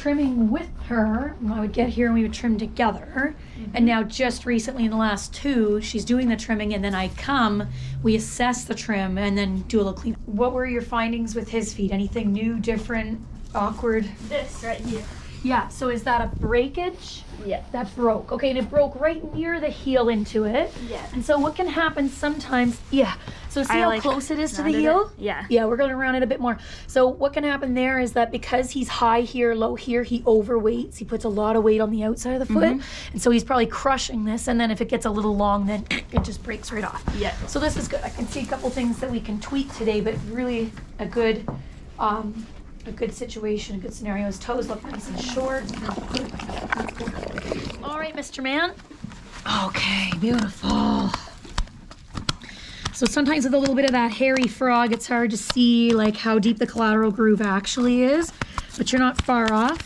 trimming with her. I would get here and we would trim together. And now just recently in the last 2, she's doing the trimming and then I come, we assess the trim and then do a little clean. What were your findings with his feet? Anything new, different, awkward? This right here. Yeah, so is that a breakage? Yeah. That broke. Okay, and it broke right near the heel into it. Yeah. And so what can happen sometimes, so see how close it is to the heel? Yeah. Yeah, we're gonna round it a bit more. So what can happen there is that because he's high here, low here, he overweights. He puts a lot of weight on the outside of the foot. And so he's probably crushing this. And then if it gets a little long, then it just breaks right off. Yeah. So this is good. I can see a couple things that we can tweak today, but really a good situation, a good scenario. His toes look nice and short. All right, Mr. Man. Okay, beautiful. So sometimes with a little bit of that hairy frog, it's hard to see like how deep the collateral groove actually is, but you're not far off.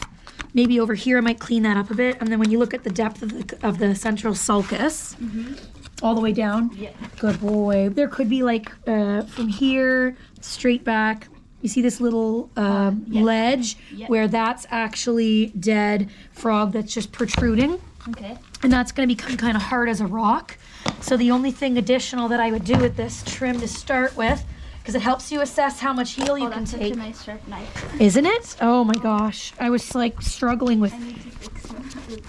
Maybe over here I might clean that up a bit, and then when you look at the depth of the central sulcus, all the way down, good boy. There could be like from here straight back. You see this little ledge where that's actually dead frog that's just protruding. Okay. And that's going to become kind of hard as a rock. So the only thing additional that I would do with this trim to start with, because it helps you assess how much heel you can take. Such a nice sharp knife. Isn't it? Oh my gosh. I was like struggling with... I need to fix my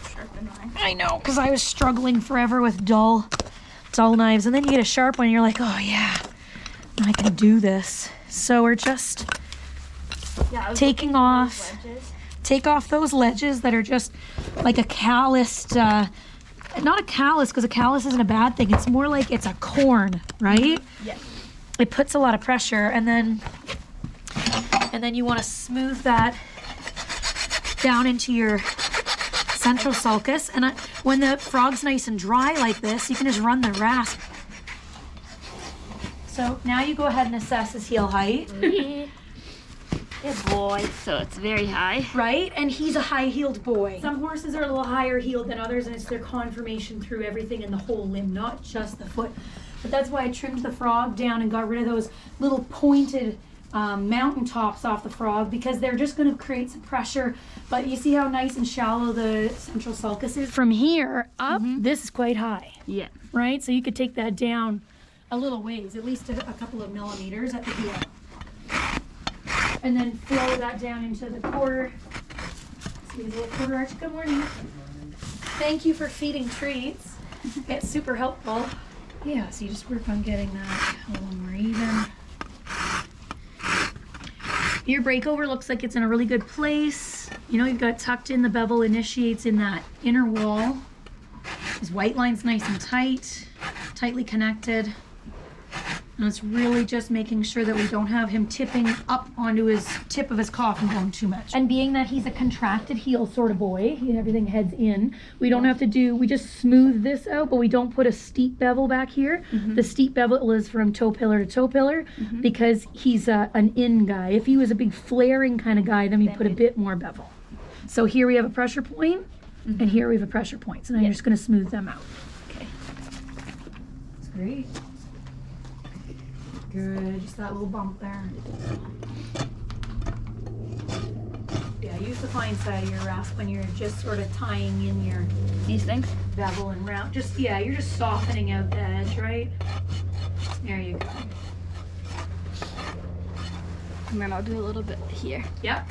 sharpen mine. I know, because I was struggling forever with dull knives. And then you get a sharp one and you're like, oh yeah, I can do this. So we're just taking off, take off those ledges that are just like a calloused, not a callus, because a callus isn't a bad thing. It's more like it's a corn, right? Yeah. It puts a lot of pressure, and then you want to smooth that down into your central sulcus. And when the frog's nice and dry like this, you can just run the rasp. So now you go ahead and assess his heel height. Good boy. So it's very high. Right? And he's a high-heeled boy. Some horses are a little higher heeled than others, and it's their conformation through everything in the whole limb, not just the foot. But that's why I trimmed the frog down and got rid of those little pointed mountain tops off the frog, because they're just going to create some pressure. But you see how nice and shallow the central sulcus is? From here up, this is quite high. Yeah. Right? So you could take that down a little ways, at least a couple of millimeters at the heel. And then flow that down into the quarter. See the little quarter arch. Good morning. Thank you for feeding treats. It's super helpful. Yeah, so you just work on getting that a little more even. Your breakover looks like it's in a really good place. You know, you've got tucked in, the bevel initiates in that inner wall. His white line's nice and tight, tightly connected. And it's really just making sure that we don't have him tipping up onto his tip of his coffin going too much. And being that he's a contracted heel sort of boy, everything heads in, we don't have to do, we just smooth this out, but we don't put a steep bevel back here. The steep bevel is from toe pillar to toe pillar because he's an in guy. If he was a big flaring kind of guy, then we put a bit more bevel. So here we have a pressure point, and here we have a pressure point. So now you're just going to smooth them out. Okay. That's great. Good, just that little bump there. Yeah, use the fine side of your rasp when you're just sort of tying in your These things? bevel and round. Just, yeah, you're just softening out the edge, right? There you go. And then I'll do a little bit here. Yep.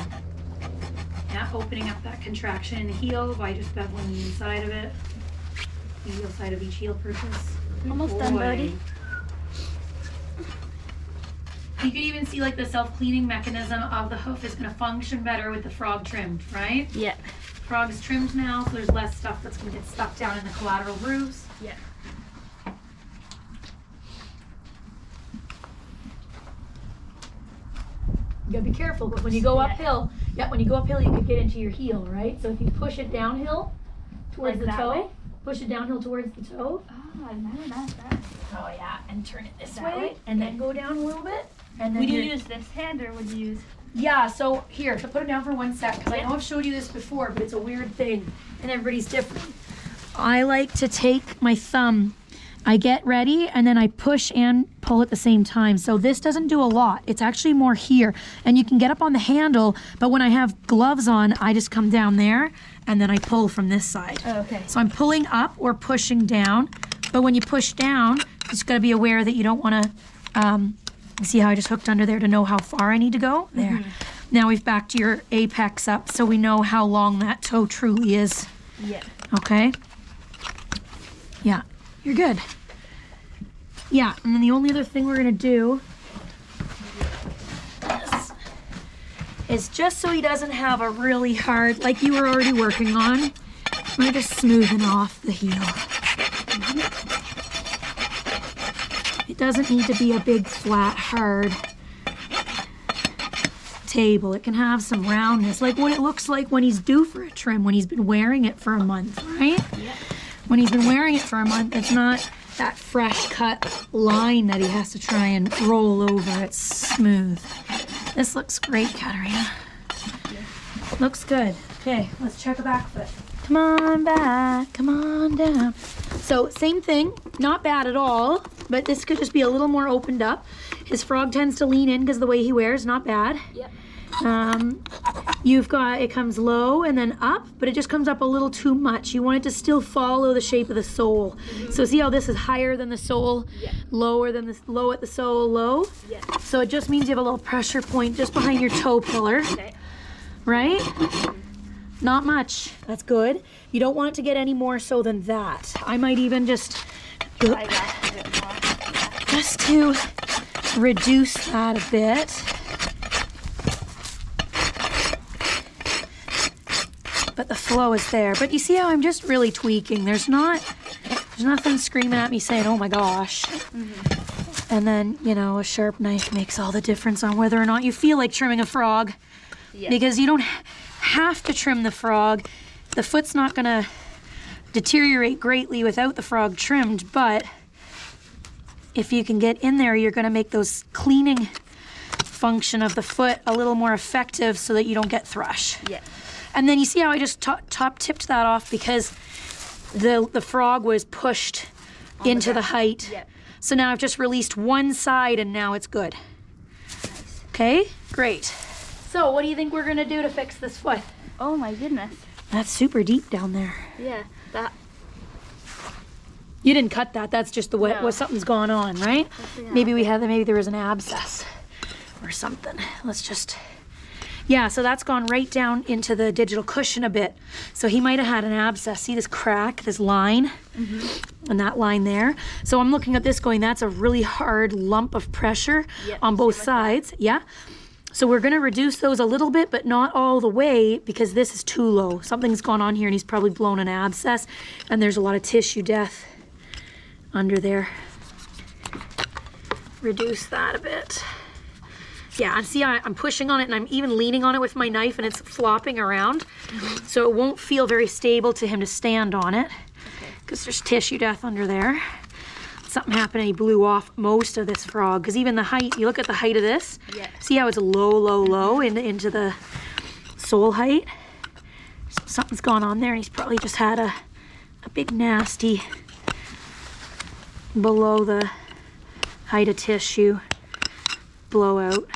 Yeah, opening up that contraction in the heel by just beveling the inside of it. The heel side of each heel purchase. Almost done, Bodhi. You can even see like the self-cleaning mechanism of the hoof is going to function better with the frog trimmed, right? Yeah. Frog is trimmed now, so there's less stuff that's going to get stuck down in the collateral grooves. Yeah. You gotta be careful, but when you go uphill, when you go uphill, you could get into your heel, right? So if you push it downhill towards Like the that toe, way? push it downhill towards the toe. Oh, I never done that. Oh yeah, and turn it this That way, way? and then go down a little bit. And then Would you you're- use this hand or would you use... Yeah, so here, to put it down for 1 sec, because I know I've showed you this before, but it's a weird thing, and everybody's different. I like to take my thumb, I get ready, and then I push and pull at the same time. So this doesn't do a lot. It's actually more here. And you can get up on the handle, but when I have gloves on, I just come down there and then I pull from this side. Oh, okay. So I'm pulling up or pushing down. But when you push down, you just gotta be aware that you don't wanna, see how I just hooked under there to know how far I need to go? There. Now we've backed your apex up so we know how long that toe truly is. Yeah. Okay? Yeah, you're good. Yeah, and then the only other thing we're gonna do is just so he doesn't have a really hard, like you were already working on, we're just smoothing off the heel. It doesn't need to be a big, flat, hard table. It can have some roundness, like what it looks like when he's due for a trim, when he's been wearing it for a month, right? Yeah. When he's been wearing it for a month, it's not that fresh cut line that he has to try and roll over. It's smooth. This looks great, Katarina. Looks good. Okay, let's check a back foot. Come on back, come on down. So same thing, not bad at all, but this could just be a little more opened up. His frog tends to lean in because the way he wears, not bad. Yep. You've got, it comes low and then up, but it just comes up a little too much. You want it to still follow the shape of the sole. So see how this is higher than the sole, lower than this, low at the sole, low? Yeah. So it just means you have a little pressure point just behind your toe pillar, Okay. right? Not much. That's good. You don't want it to get any more so than that. I might even just, I got a bit more. Yeah. just to reduce that a bit. But the flow is there. But you see how I'm just really tweaking. There's nothing screaming at me saying, oh my gosh. And then, you know, a sharp knife makes all the difference on whether or not you feel like trimming a frog. Yeah. Because you don't have to trim the frog. The foot's not gonna deteriorate greatly without the frog trimmed, but if you can get in there, you're gonna make those cleaning function of the foot a little more effective so that you don't get thrush. Yeah. And then you see how I just top tipped that off because the frog was pushed into the height. Yep. So now I've just released one side and now it's good. Nice. Okay, great. So what do you think we're gonna do to fix this foot? Oh my goodness. That's super deep down there. Yeah. That. You didn't cut that, that's just the way, No. what something's gone on, right? Maybe there was an abscess or something. Let's just, yeah, so that's gone right down into the digital cushion a bit. So he might have had an abscess. See this crack, this line, and that line there. So I'm looking at this going, that's a really hard lump of pressure on both sides. Yeah. So we're gonna reduce those a little bit, but not all the way because this is too low. Something's gone on here and he's probably blown an abscess and there's a lot of tissue death under there. Reduce that a bit. Yeah, and see I'm pushing on it and I'm even leaning on it with my knife and it's flopping around. So it won't feel very stable to him to stand on it because there's tissue death under there. Something happened and he blew off most of this frog because even the height, you look at the height of this, see how it's low, low, low into the sole height? Something's gone on there and he's probably just had a big nasty below the height of tissue blowout.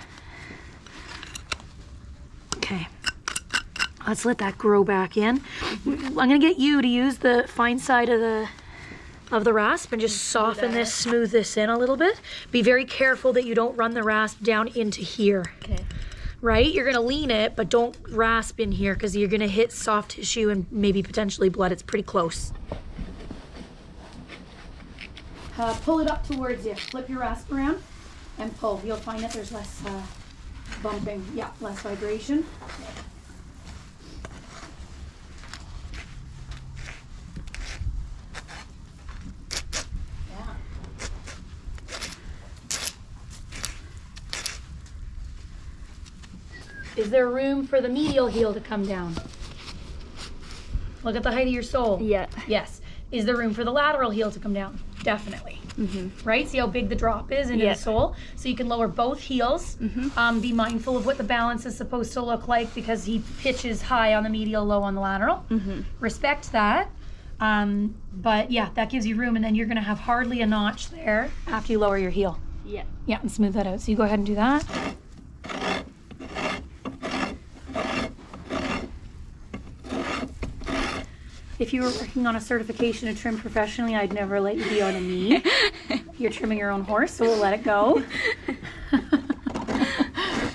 Okay, let's let that grow back in. I'm gonna get you to use the fine side of the rasp and just soften this, smooth this in a little bit. Be very careful that you don't run the rasp down into here. Okay. Right? You're gonna lean it, but don't rasp in here because you're gonna hit soft tissue and maybe potentially blood. It's pretty close. Pull it up towards you. Flip your rasp around and pull. You'll find that there's less bumping. Yeah, less vibration. Is there room for the medial heel to come down? Look at the height of your sole. Yeah. Yes. Is there room for the lateral heel to come down? Definitely. Right? See how big the drop is into the sole? So you can lower both heels. Be mindful of what the balance is supposed to look like because he pitches high on the medial, low on the lateral. Respect that. But yeah, that gives you room and then you're gonna have hardly a notch there after you lower your heel. Yeah. Yeah, and smooth that out. So you go ahead and do that. If you were working on a certification to trim professionally, I'd never let you be on a knee. You're trimming your own horse, so we'll let it go.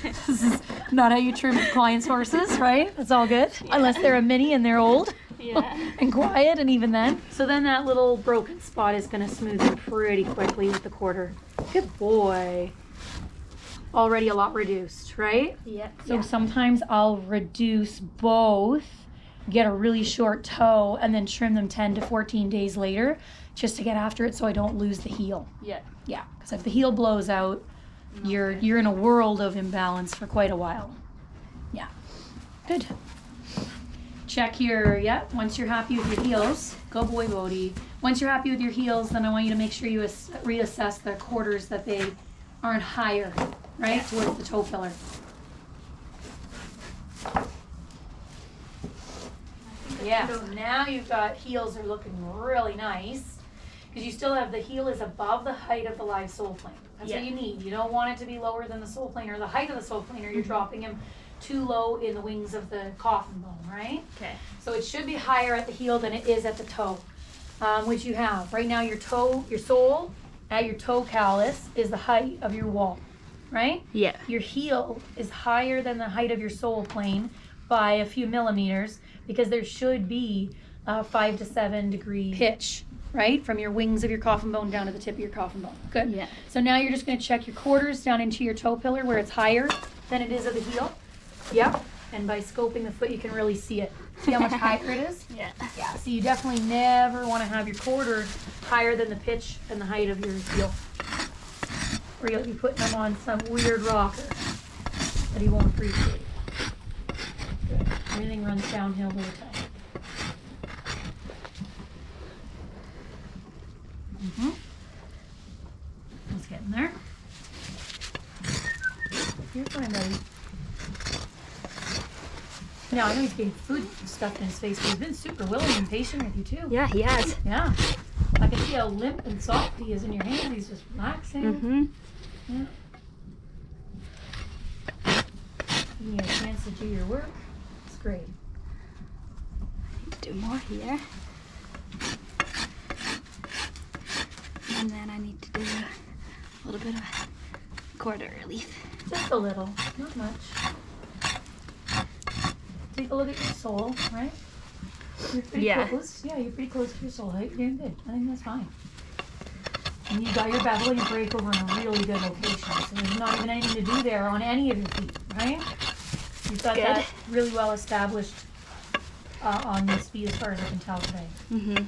This is not how you trim clients' horses, right? It's all good. Yeah. Unless they're a mini and they're old. Yeah. And quiet, and even then. So then that little broken spot is going to smooth in pretty quickly with the quarter. Good boy. Already a lot reduced, right? Yeah. So sometimes I'll reduce both, get a really short toe, and then trim them 10 to 14 days later just to get after it so I don't lose the heel. Yeah. Yeah, because if the heel blows out, you're in a world of imbalance for quite a while. Yeah. Good. Check your, once you're happy with your heels, go boy Bodhi. Once you're happy with your heels, then I want you to make sure you reassess the quarters that they aren't higher, right, towards the toe pillar. Yeah, so now you've got heels are looking really nice because you still have the heel is above the height of the live sole plane. That's what you need. You don't want it to be lower than the sole plane or the height of the sole plane or you're dropping him too low in the wings of the coffin bone, right? Okay. So it should be higher at the heel than it is at the toe, which you have. Right now your toe, your sole at your toe callus is the height of your wall, right? Yeah. Your heel is higher than the height of your sole plane by a few millimeters because there should be a 5 to 7 degree pitch, right? From your wings of your coffin bone down to the tip of your coffin bone. Good. Yeah. So now you're just going to check your quarters down into your toe pillar where it's higher than it is at the heel. Yep. And by scoping the foot, you can really see it. See how much higher it is? Yeah. Yeah. So you definitely never want to have your quarters higher than the pitch and the height of your heel. Or you'll be putting them on some weird rocker that he won't appreciate. Good. Everything runs downhill over time. Let's get in there. You're fine, buddy. Now, I know he's getting food stuffed in his face, but he's been super willing and patient with you, too. Yeah, he has. Yeah. I can see how limp and soft he is in your hands. He's just relaxing. Mm-hmm. Yeah. Giving you a chance to do your work. It's great. Do more here. And then I need to do a little bit of quarter relief. Just a little, not much. Take a look at your sole, right? You're pretty close. Yeah, you're pretty close to your sole height. You're doing good. I think that's fine. And you got your bevel and your breakover in a really good location. So there's not even anything to do there on any of your feet, right? You've got that really well established on this feet as far as I can tell today. Mm-hmm.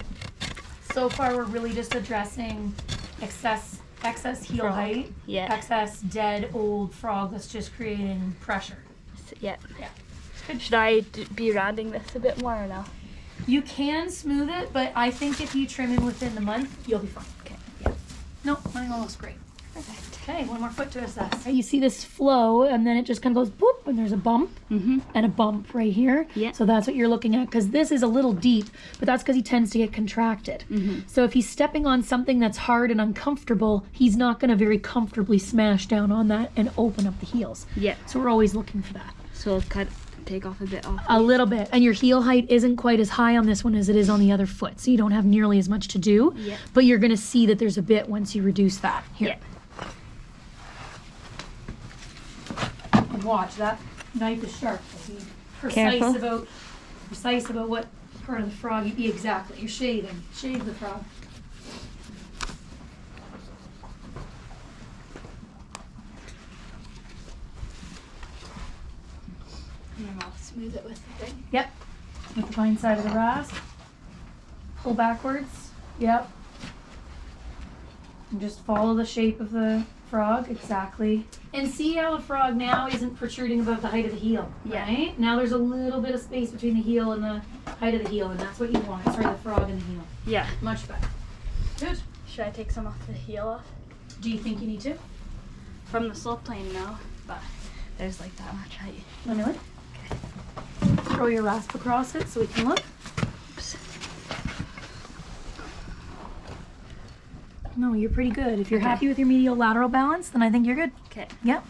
So far, we're really just addressing excess heel height, excess dead old frog that's just creating pressure. Yeah. Yeah. Should I be rounding this a bit more or no? You can smooth it, but I think if you trim in within the month, you'll be fine. Okay. Yeah. No, mine all looks great. Perfect. Okay, one more foot to assess. You see this flow, and then it just kind of goes boop, and there's a bump, and a bump right here. Yeah. So that's what you're looking at, because this is a little deep, but that's because he tends to get contracted. So if he's stepping on something that's hard and uncomfortable, he's not going to very comfortably smash down on that and open up the heels. Yeah. So we're always looking for that. So I'll take off a bit off. A little bit. And your heel height isn't quite as high on this one as it is on the other foot. So you don't have nearly as much to do. Yeah. But you're going to see that there's a bit once you reduce that. Here. Yeah. And watch, that knife is sharp. So be precise about what part of the frog you eat. Exactly. You're shaving. Shave the frog. And then I'll smooth it with the thing. Yep. With the fine side of the rasp. Pull backwards. Yep. And just follow the shape of the frog. Exactly. And see how the frog now isn't protruding above the height of the heel. Yeah. Right? Now there's a little bit of space between the heel and the height of the heel, and that's what you want. Sorry, the frog and the heel. Yeah. Much better. Good. Should I take some off the heel off? Do you think you need to? From the slope plane, no. But there's like that much height. Let me look. Throw your rasp across it so we can look. Oops. No, you're pretty good. If you're happy with your medial lateral balance, then I think you're good. Okay. Yep.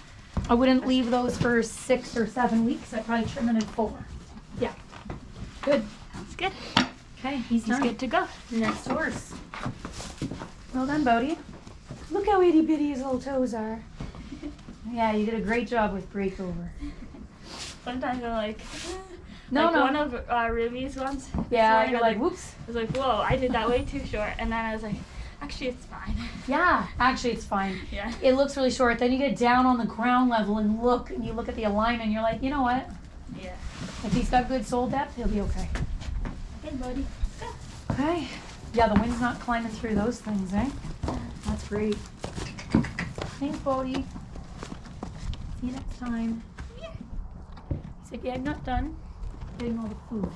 I wouldn't leave those for 6 or 7 weeks. I'd probably trim them in 4. Yeah. Good. Sounds good. Okay, he's He's done. good to go. Next horse. Well done, Bodhi. Look how itty bitty his little toes are. Yeah, you did a great job with breakover. Sometimes I'm like, No, like no. one of Ruby's ones. Yeah, this morning, you're I like, was whoops. I was like, whoa, I did that way too short. And then I was like, actually, it's fine. Yeah, actually it's fine. Yeah. It looks really short. Then you get down on the ground level and you look at the alignment and you're like, you know what? Yeah. If he's got good sole depth, he'll be okay. Hey, buddy. Go. Okay. Yeah, the wind's not climbing through those things, eh? That's great. Thanks, Bodhi. See you next time. He said, yeah, I'm not done getting all the food.